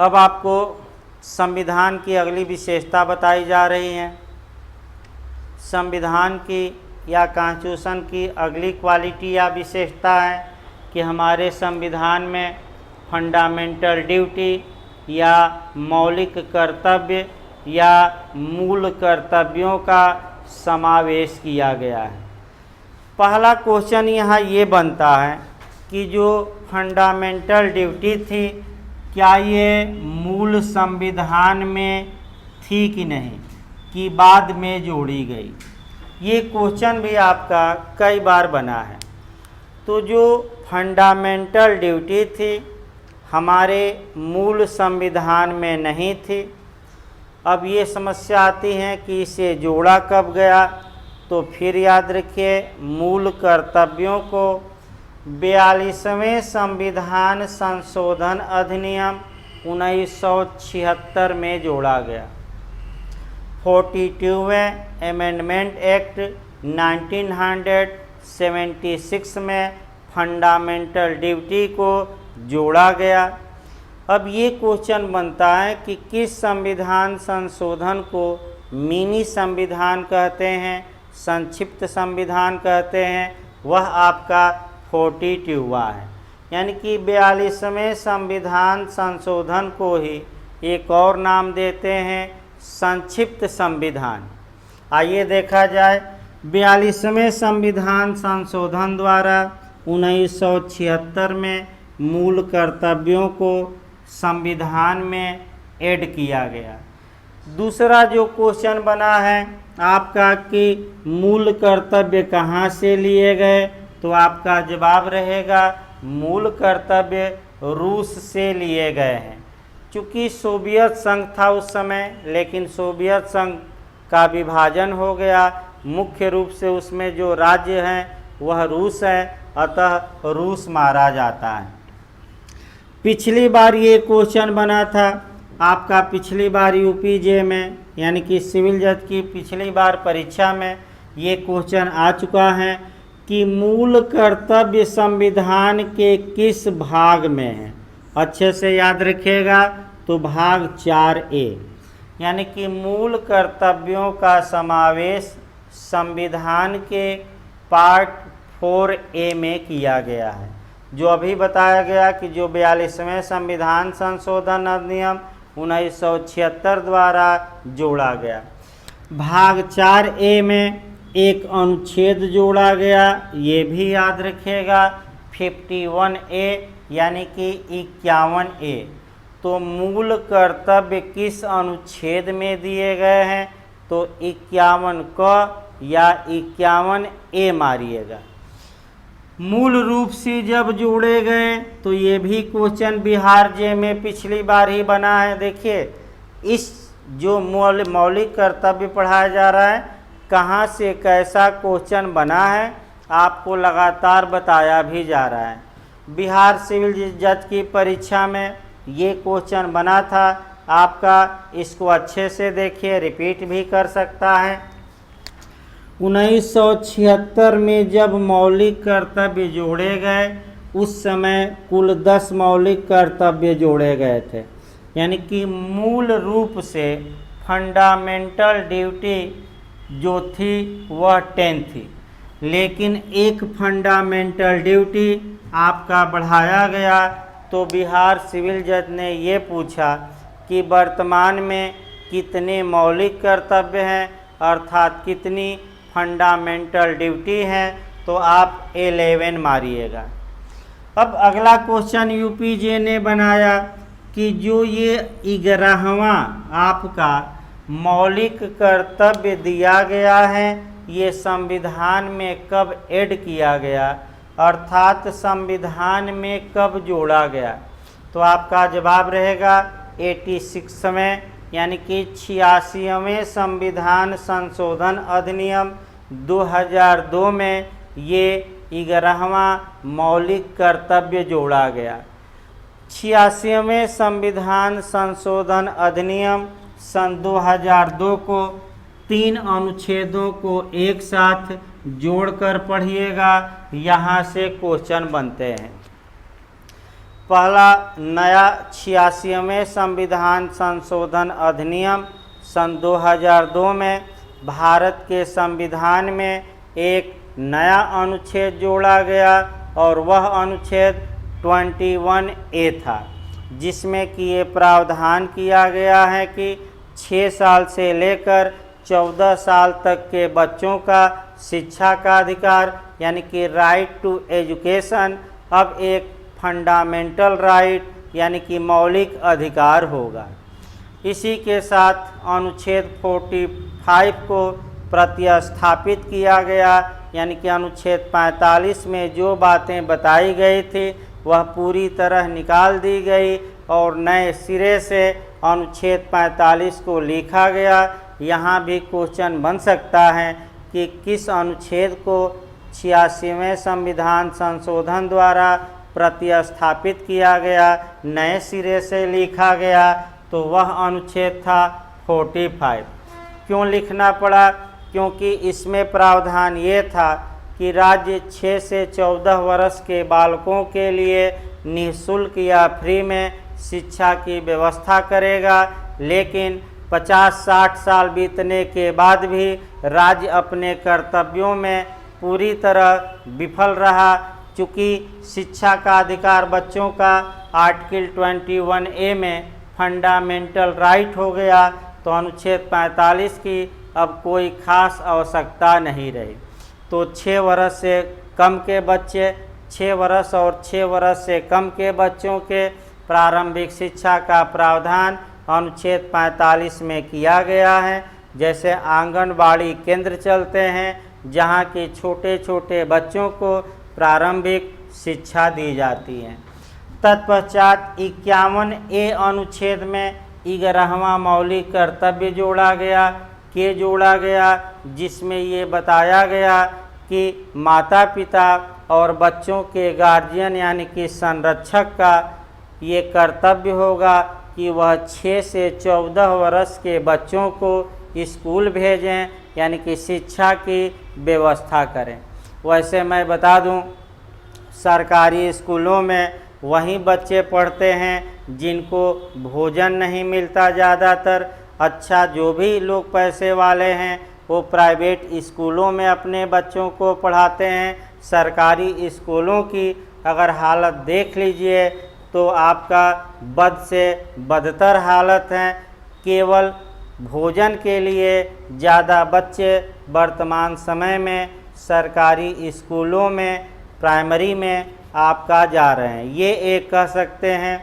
अब आपको संविधान की अगली विशेषता बताई जा रही है। संविधान की या कॉन्स्टिट्यूशन की अगली क्वालिटी या विशेषता है कि हमारे संविधान में फंडामेंटल ड्यूटी या मौलिक कर्तव्य या मूल कर्तव्यों का समावेश किया गया है। पहला क्वेश्चन यहाँ ये बनता है कि जो फंडामेंटल ड्यूटी थी, क्या ये मूल संविधान में थी कि नहीं, कि बाद में जोड़ी गई? ये क्वेश्चन भी आपका कई बार बना है। तो जो फंडामेंटल ड्यूटी थी हमारे मूल संविधान में नहीं थी। अब ये समस्या आती है कि इसे जोड़ा कब गया, तो फिर याद रखिए मूल कर्तव्यों को 42वें संविधान संशोधन अधिनियम 1976 में जोड़ा गया। 42वें अमेंडमेंट एक्ट 1976 में फंडामेंटल ड्यूटी को जोड़ा गया। अब ये क्वेश्चन बनता है कि किस संविधान संशोधन को मिनी संविधान कहते हैं, संक्षिप्त संविधान कहते हैं? वह आपका 42वां है। यानी कि 42वें संविधान संशोधन को ही एक और नाम देते हैं संक्षिप्त संविधान। आइए देखा जाए 42वें संविधान संशोधन द्वारा 1976 में मूल कर्तव्यों को संविधान में ऐड किया गया। दूसरा जो क्वेश्चन बना है आपका कि मूल कर्तव्य कहाँ से लिए गए, तो आपका जवाब रहेगा मूल कर्तव्य रूस से लिए गए हैं। चूँकि सोवियत संघ था उस समय, लेकिन सोवियत संघ का विभाजन हो गया। मुख्य रूप से उसमें जो राज्य हैं वह रूस है, अतः रूस मारा जाता है। पिछली बार ये क्वेश्चन बना था आपका, पिछली बार यूपीजे में यानी कि सिविल जज की पिछली बार परीक्षा में ये क्वेश्चन आ चुका है कि मूल कर्तव्य संविधान के किस भाग में है। अच्छे से याद रखिएगा, तो भाग 4A यानी कि मूल कर्तव्यों का समावेश संविधान के पार्ट 4A में किया गया है। जो अभी बताया गया कि जो 42वें संविधान संशोधन अधिनियम 1976 द्वारा जोड़ा गया। भाग 4A में एक अनुच्छेद जोड़ा गया, ये भी याद रखिएगा 51A यानी कि 51A। तो मूल कर्तव्य किस अनुच्छेद में दिए गए हैं, तो 51 क या 51A मारिएगा। मूल रूप से जब जोड़े गए तो ये भी क्वेश्चन बिहार जे में पिछली बार ही बना है। देखिए इस जो मौलिक कर्तव्य पढ़ाया जा रहा है कहाँ से कैसा क्वेश्चन बना है आपको लगातार बताया भी जा रहा है। बिहार सिविल जज की परीक्षा में ये क्वेश्चन बना था आपका, इसको अच्छे से देखिए, रिपीट भी कर सकता है। 1976 में जब मौलिक कर्तव्य जोड़े गए उस समय कुल 10 मौलिक कर्तव्य जोड़े गए थे। यानी कि मूल रूप से फंडामेंटल ड्यूटी जो थी वह 10 थी, लेकिन एक फंडामेंटल ड्यूटी आपका बढ़ाया गया। तो बिहार सिविल जज ने ये पूछा कि वर्तमान में कितने मौलिक कर्तव्य हैं, अर्थात कितनी फंडामेंटल ड्यूटी है, तो आप 11 मारिएगा। अब अगला क्वेश्चन यूपीजे ने बनाया कि जो ये 11वां आपका मौलिक कर्तव्य दिया गया है ये संविधान में कब ऐड किया गया, अर्थात संविधान में कब जोड़ा गया। तो आपका जवाब रहेगा 86वें यानी कि 86वें संविधान संशोधन अधिनियम 2002 में ये 11वां मौलिक कर्तव्य जोड़ा गया। 86वें संविधान संशोधन अधिनियम सन 2002 को 3 अनुच्छेदों को एक साथ जोड़कर पढ़िएगा, यहाँ से क्वेश्चन बनते हैं। पहला नया 86वें संविधान संशोधन अधिनियम सन 2002 में भारत के संविधान में एक नया अनुच्छेद जोड़ा गया और वह अनुच्छेद 21A था, जिसमें कि ये प्रावधान किया गया है कि 6 साल से लेकर 14 साल तक के बच्चों का शिक्षा का अधिकार यानी कि राइट टू एजुकेशन अब एक फंडामेंटल राइट यानी कि मौलिक अधिकार होगा। इसी के साथ अनुच्छेद 45 को प्रतिस्थापित किया गया यानी कि अनुच्छेद 45 में जो बातें बताई गई थी वह पूरी तरह निकाल दी गई और नए सिरे से अनुच्छेद 45 को लिखा गया। यहाँ भी क्वेश्चन बन सकता है कि किस अनुच्छेद को 86वें संविधान संशोधन द्वारा प्रतिस्थापित किया गया, नए सिरे से लिखा गया, तो वह अनुच्छेद था 45। क्यों लिखना पड़ा? क्योंकि इसमें प्रावधान ये था कि राज्य 6 से 14 वर्ष के बालकों के लिए निःशुल्क या फ्री में शिक्षा की व्यवस्था करेगा, लेकिन 50-60 साल बीतने के बाद भी राज्य अपने कर्तव्यों में पूरी तरह विफल रहा। चूँकि शिक्षा का अधिकार बच्चों का आर्टिकल 21A में फंडामेंटल राइट हो गया, तो अनुच्छेद 45 की अब कोई खास आवश्यकता नहीं रही। तो 6 वर्ष से कम के बच्चे, 6 वर्ष और 6 वर्ष से कम के बच्चों के प्रारंभिक शिक्षा का प्रावधान अनुच्छेद 45 में किया गया है। जैसे आंगनबाड़ी केंद्र चलते हैं जहाँ के छोटे छोटे बच्चों को प्रारंभिक शिक्षा दी जाती है। तत्पश्चात 51A अनुच्छेद में 11वां मौलिक कर्तव्य जोड़ा गया, जिसमें ये बताया गया कि माता पिता और बच्चों के गार्जियन यानी कि संरक्षक का ये कर्तव्य होगा कि वह 6 से 14 वर्ष के बच्चों को स्कूल भेजें यानी कि शिक्षा की व्यवस्था करें। वैसे मैं बता दूं, सरकारी स्कूलों में वही बच्चे पढ़ते हैं जिनको भोजन नहीं मिलता। ज़्यादातर अच्छा जो भी लोग पैसे वाले हैं वो प्राइवेट स्कूलों में अपने बच्चों को पढ़ाते हैं। सरकारी स्कूलों की अगर हालत देख लीजिए तो आपका बद से बदतर हालत है। केवल भोजन के लिए ज़्यादा बच्चे वर्तमान समय में सरकारी स्कूलों में प्राइमरी में आपका जा रहे हैं। ये एक कह सकते हैं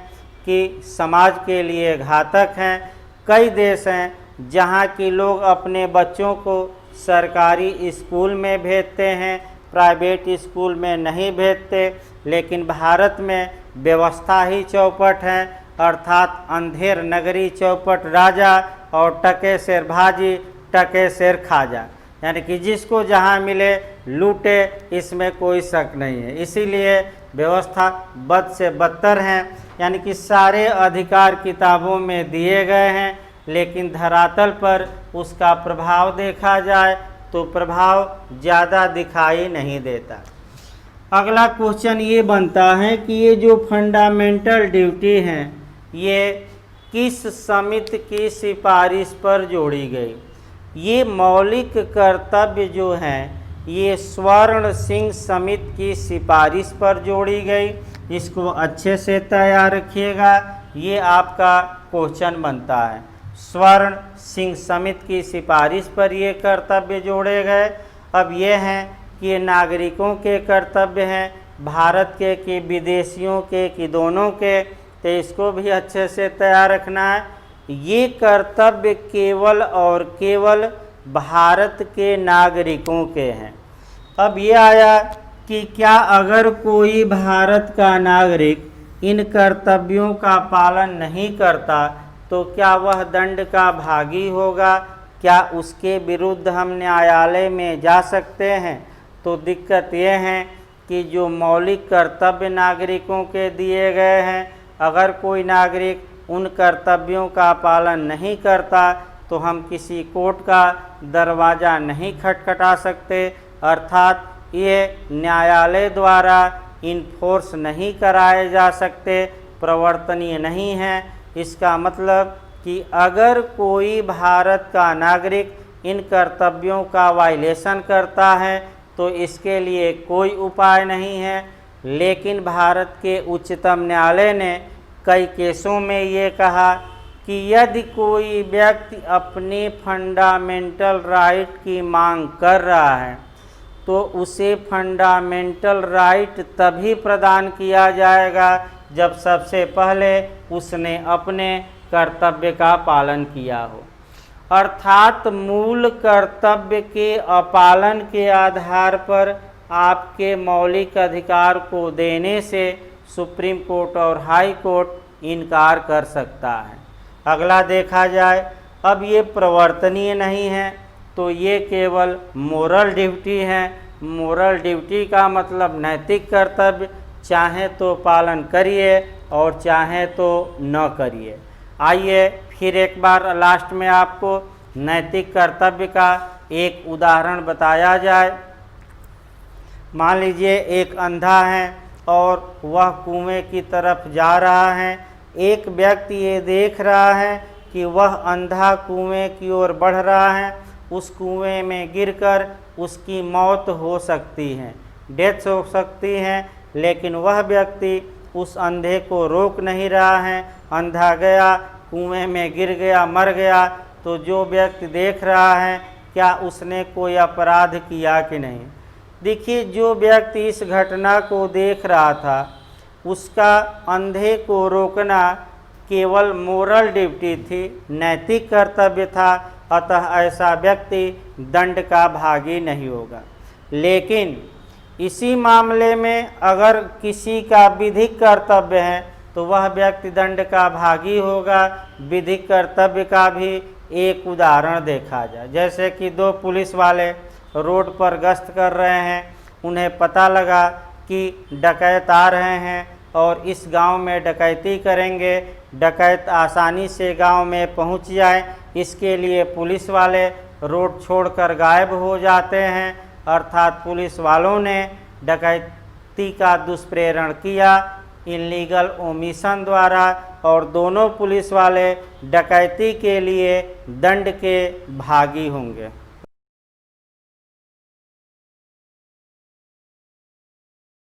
कि समाज के लिए घातक हैं। कई देश हैं जहाँ के लोग अपने बच्चों को सरकारी स्कूल में भेजते हैं, प्राइवेट स्कूल में नहीं भेजते। लेकिन भारत में व्यवस्था ही चौपट है, अर्थात अंधेर नगरी चौपट राजा और टके शेर भाजी टके शेर खाजा, यानी कि जिसको जहाँ मिले लूटे, इसमें कोई शक नहीं है। इसीलिए व्यवस्था बद से बदतर है, यानी कि सारे अधिकार किताबों में दिए गए हैं, लेकिन धरातल पर उसका प्रभाव देखा जाए तो प्रभाव ज़्यादा दिखाई नहीं देता। अगला क्वेश्चन ये बनता है कि ये जो फंडामेंटल ड्यूटी हैं ये किस समिति की सिफारिश पर जोड़ी गई? ये मौलिक कर्तव्य जो हैं ये स्वर्ण सिंह समिति की सिफारिश पर जोड़ी गई। इसको अच्छे से तैयार रखिएगा, ये आपका क्वेश्चन बनता है। स्वर्ण सिंह समिति की सिफारिश पर ये कर्तव्य जोड़े गए। अब ये हैं कि ये नागरिकों के कर्तव्य हैं, भारत के कि विदेशियों के कि दोनों के, तो इसको भी अच्छे से तैयार रखना है। ये कर्तव्य केवल और केवल भारत के नागरिकों के हैं। अब ये आया कि क्या अगर कोई भारत का नागरिक इन कर्तव्यों का पालन नहीं करता तो क्या वह दंड का भागी होगा? क्या उसके विरुद्ध हम न्यायालय में जा सकते हैं? तो दिक्कत यह है कि जो मौलिक कर्तव्य नागरिकों के दिए गए हैं, अगर कोई नागरिक उन कर्तव्यों का पालन नहीं करता तो हम किसी कोर्ट का दरवाज़ा नहीं खटखटा सकते, अर्थात ये न्यायालय द्वारा इन्फोर्स नहीं कराए जा सकते, प्रवर्तनीय नहीं हैं। इसका मतलब कि अगर कोई भारत का नागरिक इन कर्तव्यों का वायलेशन करता है तो इसके लिए कोई उपाय नहीं है। लेकिन भारत के उच्चतम न्यायालय ने कई केसों में ये कहा कि यदि कोई व्यक्ति अपने फंडामेंटल राइट की मांग कर रहा है तो उसे फंडामेंटल राइट तभी प्रदान किया जाएगा जब सबसे पहले उसने अपने कर्तव्य का पालन किया हो। अर्थात मूल कर्तव्य के अपालन के आधार पर आपके मौलिक अधिकार को देने से सुप्रीम कोर्ट और हाई कोर्ट इनकार कर सकता है। अगला देखा जाए, अब ये प्रवर्तनीय नहीं है तो ये केवल मोरल ड्यूटी है। मोरल ड्यूटी का मतलब नैतिक कर्तव्य, चाहे तो पालन करिए और चाहे तो न करिए। आइए फिर एक बार लास्ट में आपको नैतिक कर्तव्य का एक उदाहरण बताया जाए। मान लीजिए एक अंधा है और वह कुएं की तरफ जा रहा है। एक व्यक्ति ये देख रहा है कि वह अंधा कुएं की ओर बढ़ रहा है, उस कुएं में गिरकर उसकी मौत हो सकती है, डेथ हो सकती है, लेकिन वह व्यक्ति उस अंधे को रोक नहीं रहा है। अंधा गया, कुएं में गिर गया, मर गया, तो जो व्यक्ति देख रहा है क्या उसने कोई अपराध किया कि नहीं? देखिए, जो व्यक्ति इस घटना को देख रहा था उसका अंधे को रोकना केवल मोरल ड्यूटी थी, नैतिक कर्तव्य था, अतः ऐसा व्यक्ति दंड का भागी नहीं होगा। लेकिन इसी मामले में अगर किसी का विधिक कर्तव्य है तो वह व्यक्ति दंड का भागी होगा। विधिक कर्तव्य का भी एक उदाहरण देखा जाए। जैसे कि दो पुलिस वाले रोड पर गश्त कर रहे हैं, उन्हें पता लगा कि डकैत आ रहे हैं और इस गांव में डकैती करेंगे, डकैत आसानी से गांव में पहुंच जाए, इसके लिए पुलिस वाले रोड छोड़कर गायब हो जाते हैं। अर्थात पुलिस वालों ने डकैती का दुष्प्रेरण किया इल्लीगल ओमिशन द्वारा, और दोनों पुलिस वाले डकैती के लिए दंड के भागी होंगे।